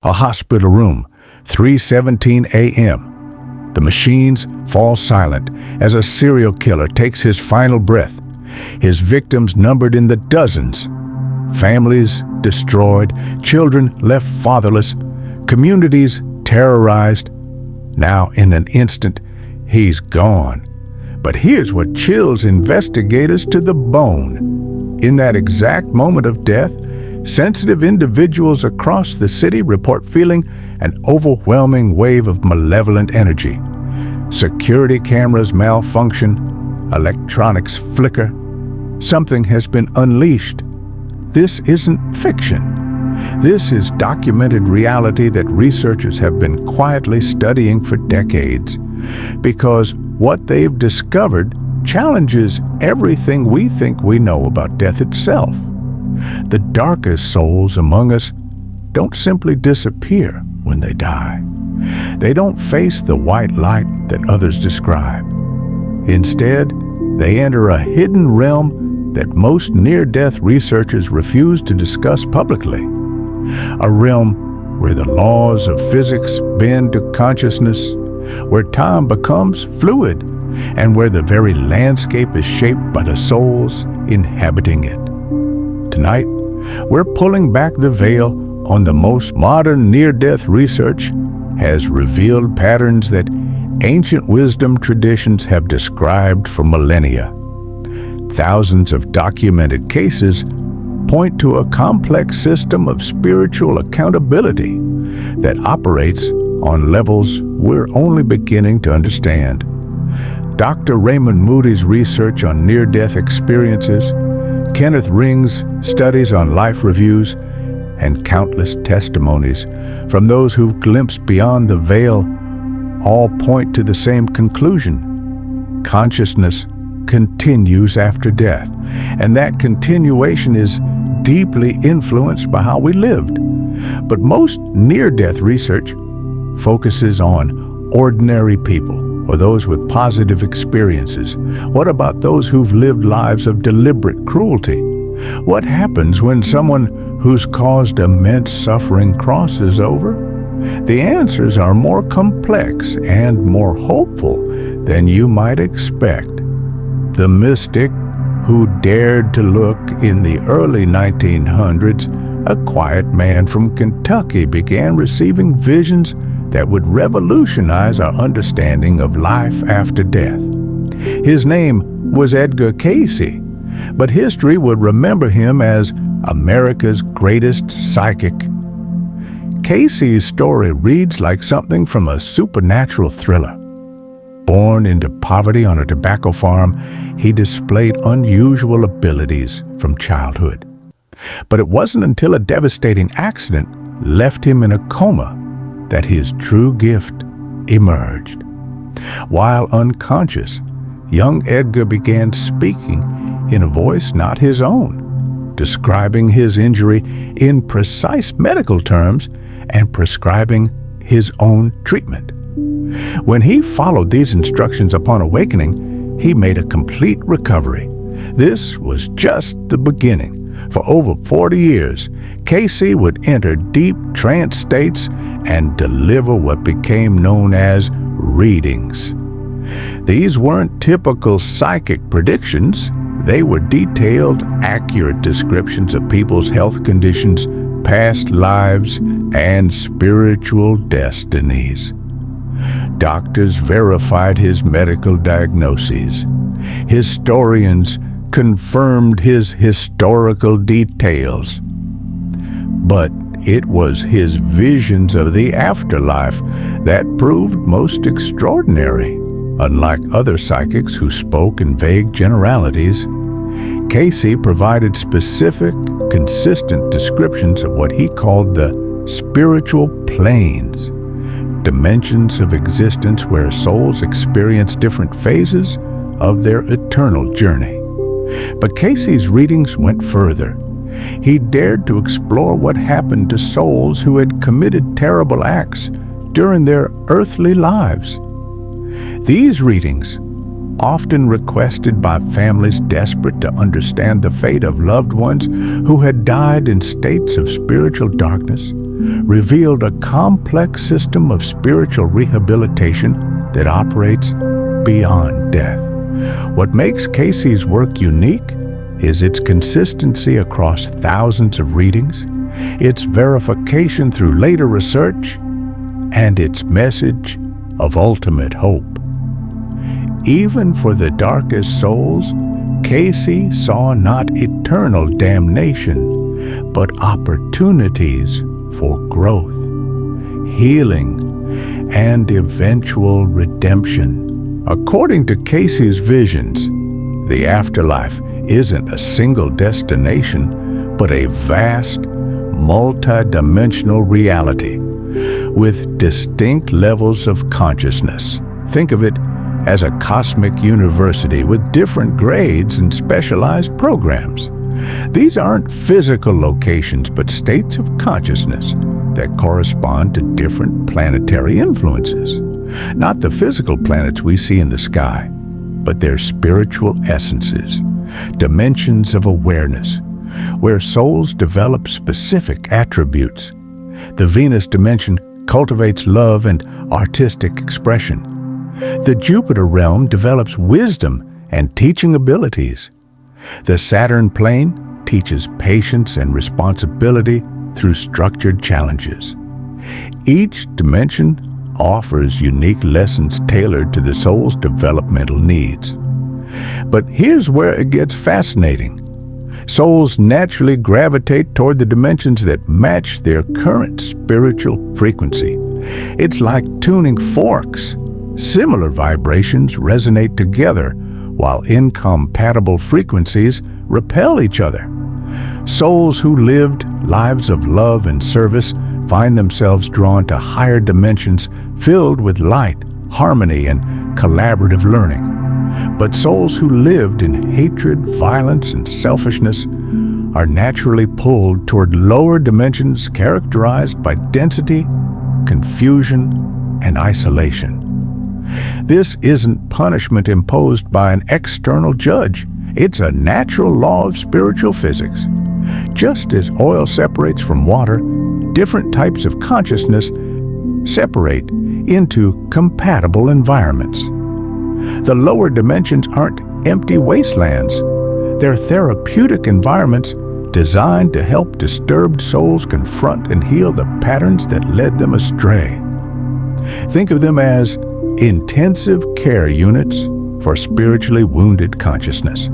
A hospital room, 3:17 a.m. The machines fall silent as a serial killer takes his final breath. His victims numbered in the dozens. Families destroyed, children left fatherless, communities terrorized. Now, in an instant, he's gone. But here's what chills investigators to the bone. In that exact moment of death, sensitive individuals across the city report feeling an overwhelming wave of malevolent energy. Security cameras malfunction, electronics flicker. Something has been unleashed. This isn't fiction. This is documented reality that researchers have been quietly studying for decades, because what they've discovered challenges everything we think we know about death itself. The darkest souls among us don't simply disappear when they die. They don't face the white light that others describe. Instead, they enter a hidden realm that most near-death researchers refuse to discuss publicly. A realm where the laws of physics bend to consciousness, where time becomes fluid, and where the very landscape is shaped by the souls inhabiting it. Tonight, we're pulling back the veil on the most modern near-death research has revealed patterns that ancient wisdom traditions have described for millennia. Thousands of documented cases point to a complex system of spiritual accountability that operates on levels we're only beginning to understand. Dr. Raymond Moody's research on near-death experiences, Kenneth Ring's studies on life reviews, and countless testimonies from those who've glimpsed beyond the veil all point to the same conclusion. Consciousness continues after death, and that continuation is deeply influenced by how we lived. But most near-death research focuses on ordinary people, or those with positive experiences. What about those who've lived lives of deliberate cruelty? What happens when someone who's caused immense suffering crosses over? The answers are more complex and more hopeful than you might expect. The mystic who dared to look in the early 1900s, a quiet man from Kentucky, began receiving visions that would revolutionize our understanding of life after death. His name was Edgar Cayce, but history would remember him as America's greatest psychic. Cayce's story reads like something from a supernatural thriller. Born into poverty on a tobacco farm, he displayed unusual abilities from childhood. But it wasn't until a devastating accident left him in a coma that his true gift emerged. While unconscious, young Edgar began speaking in a voice not his own, describing his injury in precise medical terms and prescribing his own treatment. When he followed these instructions upon awakening, he made a complete recovery. This was just the beginning. For over 40 years, Cayce would enter deep trance states and deliver what became known as readings. These weren't typical psychic predictions. They were detailed, accurate descriptions of people's health conditions, past lives, and spiritual destinies. Doctors verified his medical diagnoses. Historians confirmed his historical details. But it was his visions of the afterlife that proved most extraordinary. Unlike other psychics who spoke in vague generalities, Cayce provided specific, consistent descriptions of what he called the spiritual planes, dimensions of existence where souls experience different phases of their eternal journey. But Cayce's readings went further. He dared to explore what happened to souls who had committed terrible acts during their earthly lives. These readings, often requested by families desperate to understand the fate of loved ones who had died in states of spiritual darkness, revealed a complex system of spiritual rehabilitation that operates beyond death. What makes Cayce's work unique is its consistency across thousands of readings, its verification through later research, and its message of ultimate hope. Even for the darkest souls, Cayce saw not eternal damnation, but opportunities for growth, healing, and eventual redemption. According to Cayce's visions, the afterlife isn't a single destination, but a vast, multi-dimensional reality with distinct levels of consciousness. Think of it as a cosmic university with different grades and specialized programs. These aren't physical locations, but states of consciousness that correspond to different planetary influences. Not the physical planets we see in the sky, but their spiritual essences, dimensions of awareness, where souls develop specific attributes. The Venus dimension cultivates love and artistic expression. The Jupiter realm develops wisdom and teaching abilities. The Saturn plane teaches patience and responsibility through structured challenges. Each dimension offers unique lessons tailored to the soul's developmental needs. But here's where it gets fascinating. Souls naturally gravitate toward the dimensions that match their current spiritual frequency. It's like tuning forks. Similar vibrations resonate together, while incompatible frequencies repel each other. Souls who lived lives of love and service find themselves drawn to higher dimensions filled with light, harmony, and collaborative learning. But souls who lived in hatred, violence, and selfishness are naturally pulled toward lower dimensions characterized by density, confusion, and isolation. This isn't punishment imposed by an external judge. It's a natural law of spiritual physics. Just as oil separates from water, different types of consciousness separate into compatible environments. The lower dimensions aren't empty wastelands. They're therapeutic environments designed to help disturbed souls confront and heal the patterns that led them astray. Think of them as intensive care units for spiritually wounded consciousness.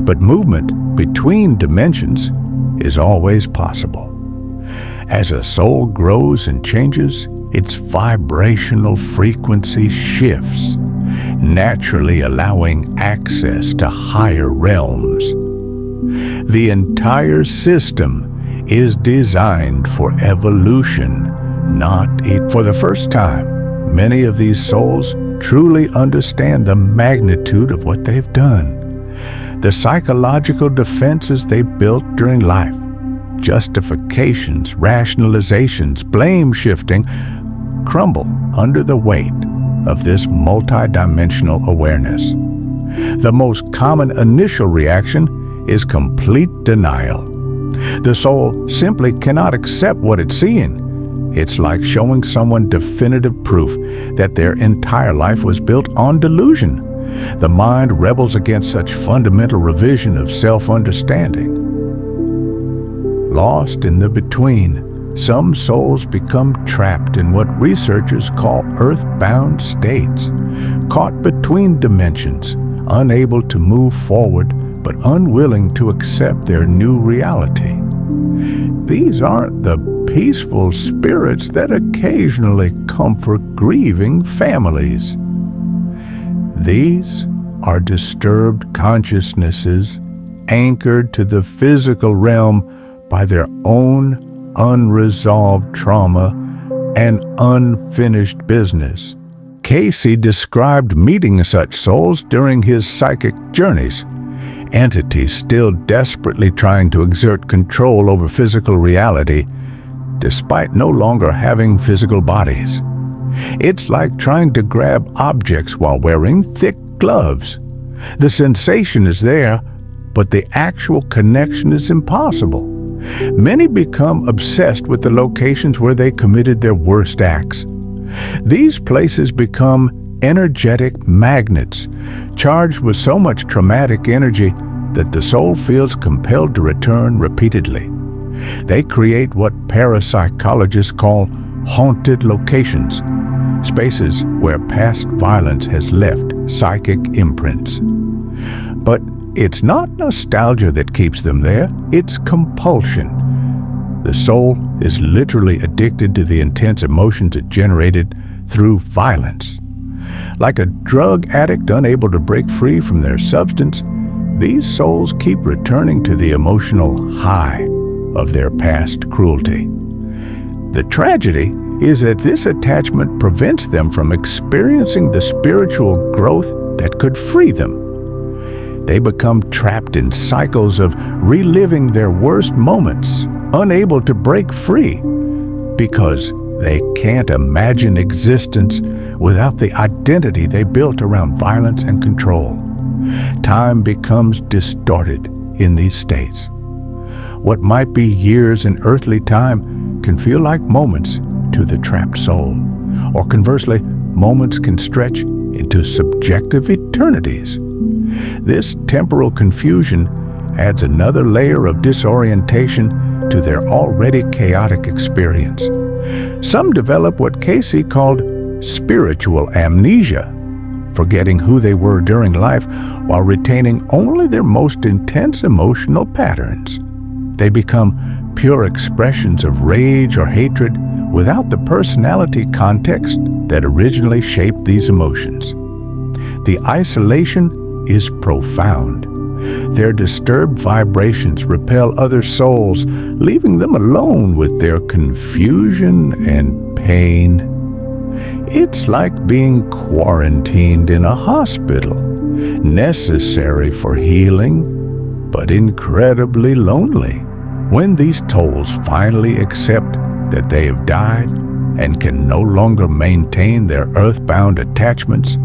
But movement between dimensions is always possible. As a soul grows and changes, its vibrational frequency shifts, naturally allowing access to higher realms. The entire system is designed for evolution, not it. For the first time, many of these souls truly understand the magnitude of what they've done. The psychological defenses they built during life, justifications, rationalizations, blame shifting, crumble under the weight of this multidimensional awareness. The most common initial reaction is complete denial. The soul simply cannot accept what it's seeing. It's like showing someone definitive proof that their entire life was built on delusion. The mind rebels against such fundamental revision of self-understanding. Lost in the between, some souls become trapped in what researchers call earthbound states, caught between dimensions, unable to move forward but unwilling to accept their new reality. These aren't the peaceful spirits that occasionally comfort grieving families. These are disturbed consciousnesses anchored to the physical realm by their own unresolved trauma and unfinished business. Cayce described meeting such souls during his psychic journeys, entities still desperately trying to exert control over physical reality despite no longer having physical bodies. It's like trying to grab objects while wearing thick gloves. The sensation is there, but the actual connection is impossible. Many become obsessed with the locations where they committed their worst acts. These places become energetic magnets, charged with so much traumatic energy that the soul feels compelled to return repeatedly. They create what parapsychologists call haunted locations, spaces where past violence has left psychic imprints. But it's not nostalgia that keeps them there, it's compulsion. The soul is literally addicted to the intense emotions it generated through violence. Like a drug addict unable to break free from their substance, these souls keep returning to the emotional high of their past cruelty. The tragedy is that this attachment prevents them from experiencing the spiritual growth that could free them. They become trapped in cycles of reliving their worst moments, unable to break free, because they can't imagine existence without the identity they built around violence and control. Time becomes distorted in these states. What might be years in earthly time can feel like moments to the trapped soul, or conversely, moments can stretch into subjective eternities. This temporal confusion adds another layer of disorientation to their already chaotic experience. Some develop what Cayce called spiritual amnesia, forgetting who they were during life while retaining only their most intense emotional patterns. They become pure expressions of rage or hatred without the personality context that originally shaped these emotions. The isolation is profound. Their disturbed vibrations repel other souls, leaving them alone with their confusion and pain. It's like being quarantined in a hospital, necessary for healing, but incredibly lonely. When these souls finally accept that they have died and can no longer maintain their earthbound attachments,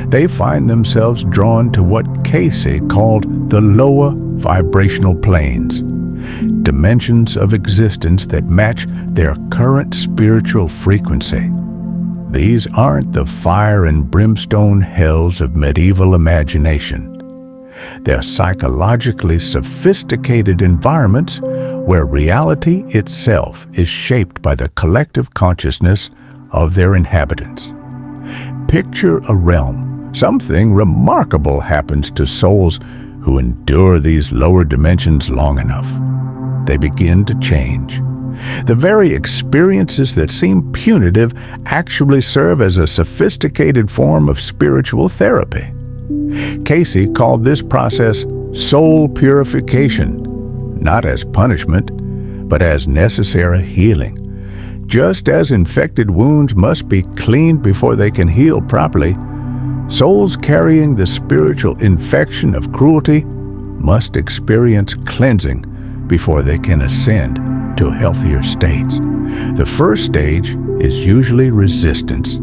they find themselves drawn to what Cayce called the lower vibrational planes, dimensions of existence that match their current spiritual frequency. These aren't the fire and brimstone hells of medieval imagination. They're psychologically sophisticated environments where reality itself is shaped by the collective consciousness of their inhabitants. Picture a realm. Something remarkable happens to souls who endure these lower dimensions long enough. They begin to change. The very experiences that seem punitive actually serve as a sophisticated form of spiritual therapy. Cayce called this process soul purification, not as punishment, but as necessary healing. Just as infected wounds must be cleaned before they can heal properly, souls carrying the spiritual infection of cruelty must experience cleansing before they can ascend to healthier states. The first stage is usually resistance.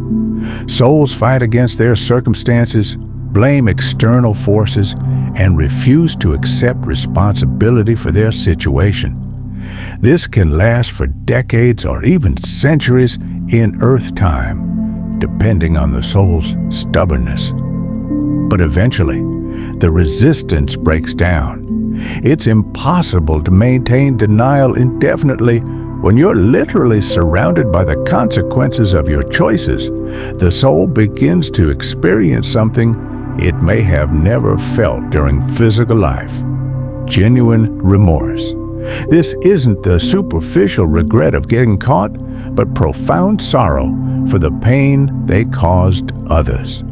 Souls fight against their circumstances, blame external forces, and refuse to accept responsibility for their situation. This can last for decades or even centuries in Earth time, depending on the soul's stubbornness. But eventually, the resistance breaks down. It's impossible to maintain denial indefinitely when you're literally surrounded by the consequences of your choices. The soul begins to experience something it may have never felt during physical life: genuine remorse. This isn't the superficial regret of getting caught, but profound sorrow for the pain they caused others.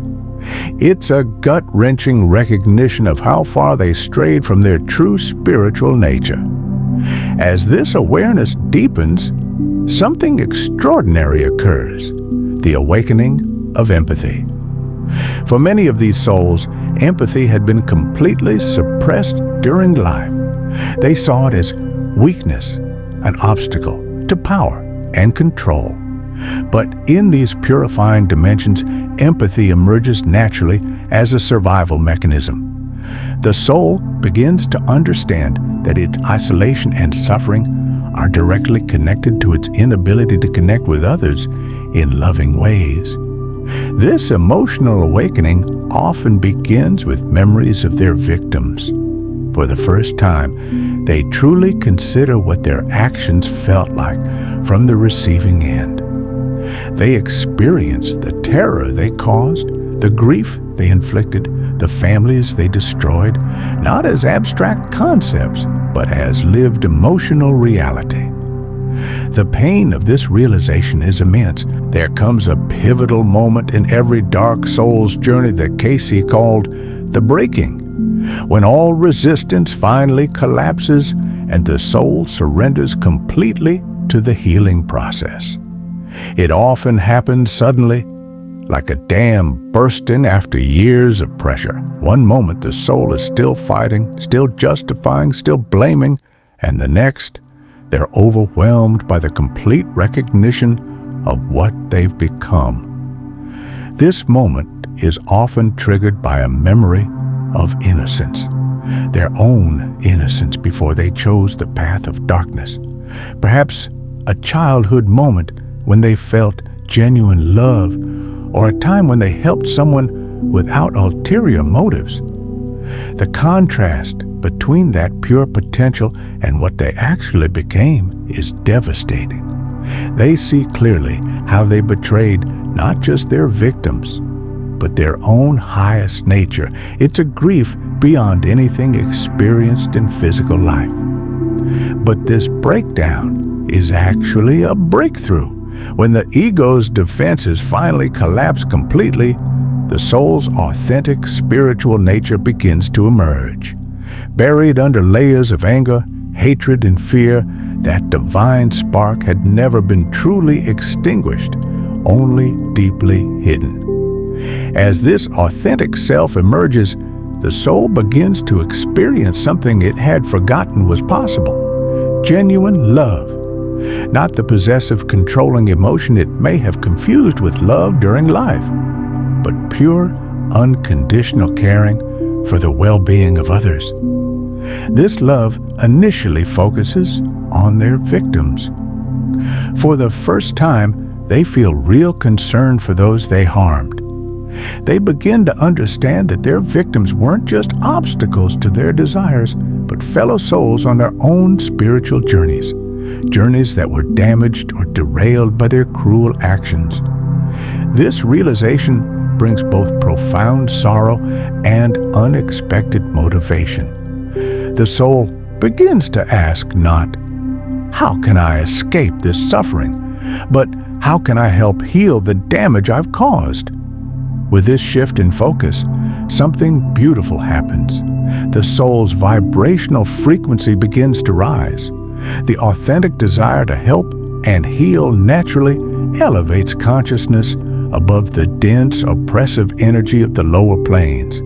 It's a gut-wrenching recognition of how far they strayed from their true spiritual nature. As this awareness deepens, something extraordinary occurs: the awakening of empathy. For many of these souls, empathy had been completely suppressed during life. They saw it as weakness, an obstacle to power and control. But in these purifying dimensions, empathy emerges naturally as a survival mechanism. The soul begins to understand that its isolation and suffering are directly connected to its inability to connect with others in loving ways. This emotional awakening often begins with memories of their victims. For the first time, they truly consider what their actions felt like from the receiving end. They experience the terror they caused, the grief they inflicted, the families they destroyed, not as abstract concepts, but as lived emotional reality. The pain of this realization is immense. There comes a pivotal moment in every dark soul's journey that Cayce called the breaking, when all resistance finally collapses and the soul surrenders completely to the healing process. It often happens suddenly, like a dam bursting after years of pressure. One moment the soul is still fighting, still justifying, still blaming, and the next, they're overwhelmed by the complete recognition of what they've become. This moment is often triggered by a memory of innocence, their own innocence before they chose the path of darkness. Perhaps a childhood moment when they felt genuine love, or a time when they helped someone without ulterior motives. The contrast between that pure potential and what they actually became is devastating. They see clearly how they betrayed not just their victims, but their own highest nature. It's a grief beyond anything experienced in physical life. But this breakdown is actually a breakthrough. When the ego's defenses finally collapse completely, the soul's authentic spiritual nature begins to emerge. Buried under layers of anger, hatred, and fear, that divine spark had never been truly extinguished, only deeply hidden. As this authentic self emerges, the soul begins to experience something it had forgotten was possible: genuine love. Not the possessive, controlling emotion it may have confused with love during life, but pure, unconditional caring for the well-being of others. This love initially focuses on their victims. For the first time, they feel real concern for those they harmed. They begin to understand that their victims weren't just obstacles to their desires, but fellow souls on their own spiritual journeys that were damaged or derailed by their cruel actions. This realization brings both profound sorrow and unexpected motivation. The soul begins to ask not, "How can I escape this suffering?" but "How can I help heal the damage I've caused?" With this shift in focus, something beautiful happens. The soul's vibrational frequency begins to rise. The authentic desire to help and heal naturally elevates consciousness above the dense, oppressive energy of the lower planes.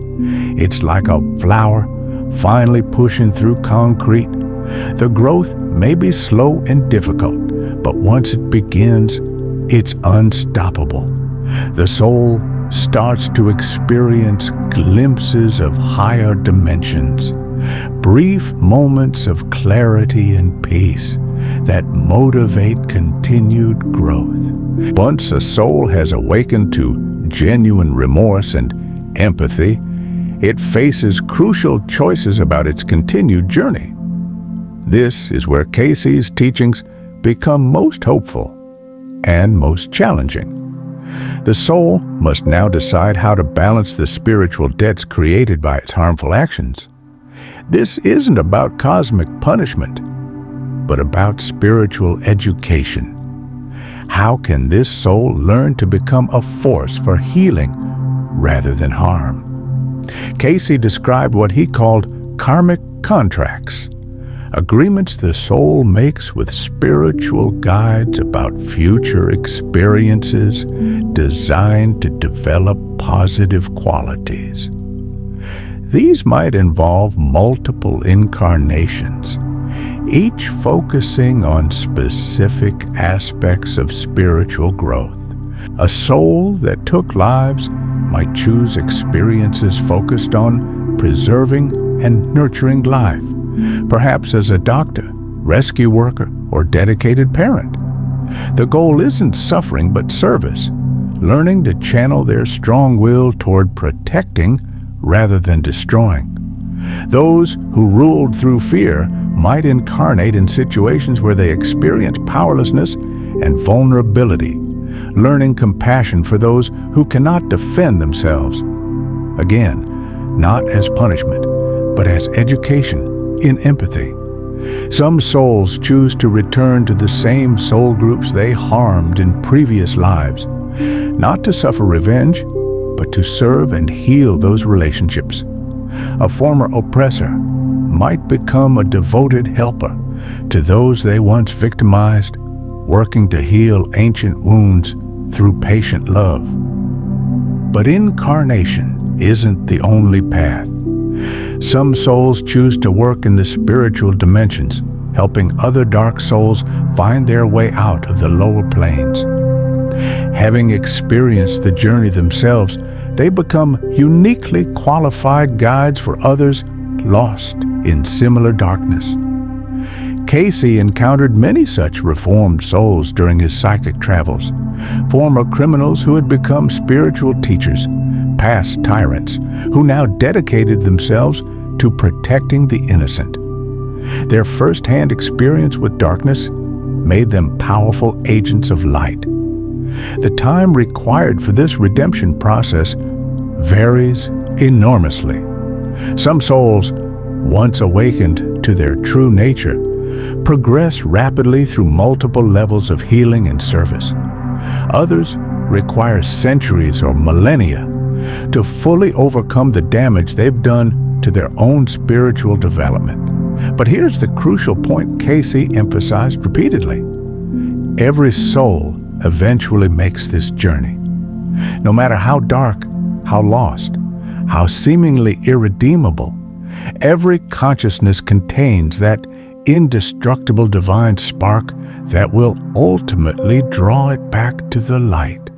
It's like a flower finally pushing through concrete. The growth may be slow and difficult, but once it begins, it's unstoppable. The soul starts to experience glimpses of higher dimensions, brief moments of clarity and peace that motivate continued growth. Once a soul has awakened to genuine remorse and empathy, it faces crucial choices about its continued journey. This is where Cayce's teachings become most hopeful and most challenging. The soul must now decide how to balance the spiritual debts created by its harmful actions. This isn't about cosmic punishment, but about spiritual education. How can this soul learn to become a force for healing rather than harm? Cayce described what he called karmic contracts, agreements the soul makes with spiritual guides about future experiences designed to develop positive qualities. These might involve multiple incarnations, each focusing on specific aspects of spiritual growth. A soul that took lives might choose experiences focused on preserving and nurturing life, perhaps as a doctor, rescue worker, or dedicated parent. The goal isn't suffering but service, learning to channel their strong will toward protecting rather than destroying. Those who ruled through fear might incarnate in situations where they experience powerlessness and vulnerability, learning compassion for those who cannot defend themselves. Again, not as punishment, but as education in empathy. Some souls choose to return to the same soul groups they harmed in previous lives, not to suffer revenge, but to serve and heal those relationships. A former oppressor might become a devoted helper to those they once victimized, working to heal ancient wounds through patient love. But incarnation isn't the only path. Some souls choose to work in the spiritual dimensions, helping other dark souls find their way out of the lower planes. Having experienced the journey themselves, they become uniquely qualified guides for others lost in similar darkness. Cayce encountered many such reformed souls during his psychic travels, former criminals who had become spiritual teachers, past tyrants who now dedicated themselves to protecting the innocent. Their first-hand experience with darkness made them powerful agents of light. The time required for this redemption process varies enormously. Some souls, once awakened to their true nature, progress rapidly through multiple levels of healing and service. Others require centuries or millennia to fully overcome the damage they've done to their own spiritual development. But here's the crucial point Cayce emphasized repeatedly. Every soul eventually makes this journey. No matter how dark, how lost, how seemingly irredeemable, every consciousness contains that indestructible divine spark that will ultimately draw it back to the light.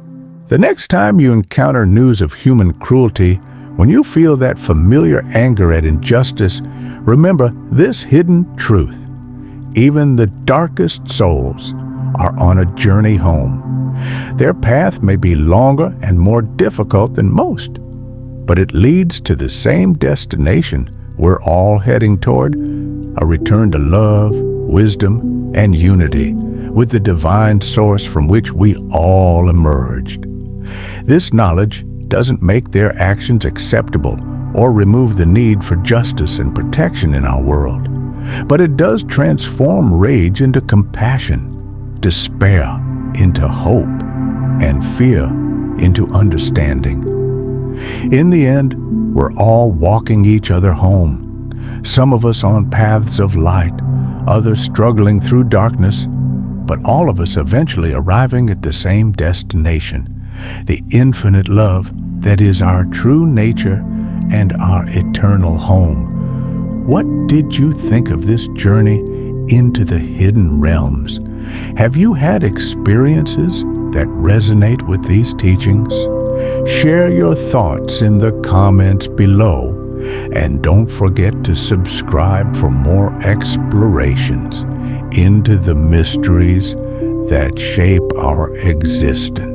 The next time you encounter news of human cruelty, when you feel that familiar anger at injustice, remember this hidden truth. Even the darkest souls are on a journey home. Their path may be longer and more difficult than most, but it leads to the same destination we're all heading toward, a return to love, wisdom, and unity with the divine source from which we all emerged. This knowledge doesn't make their actions acceptable or remove the need for justice and protection in our world, but it does transform rage into compassion, despair into hope, and fear into understanding. In the end, we're all walking each other home. Some of us on paths of light, others struggling through darkness, but all of us eventually arriving at the same destination, the infinite love that is our true nature and our eternal home. What did you think of this journey into the hidden realms? Have you had experiences that resonate with these teachings? Share your thoughts in the comments below, and don't forget to subscribe for more explorations into the mysteries that shape our existence.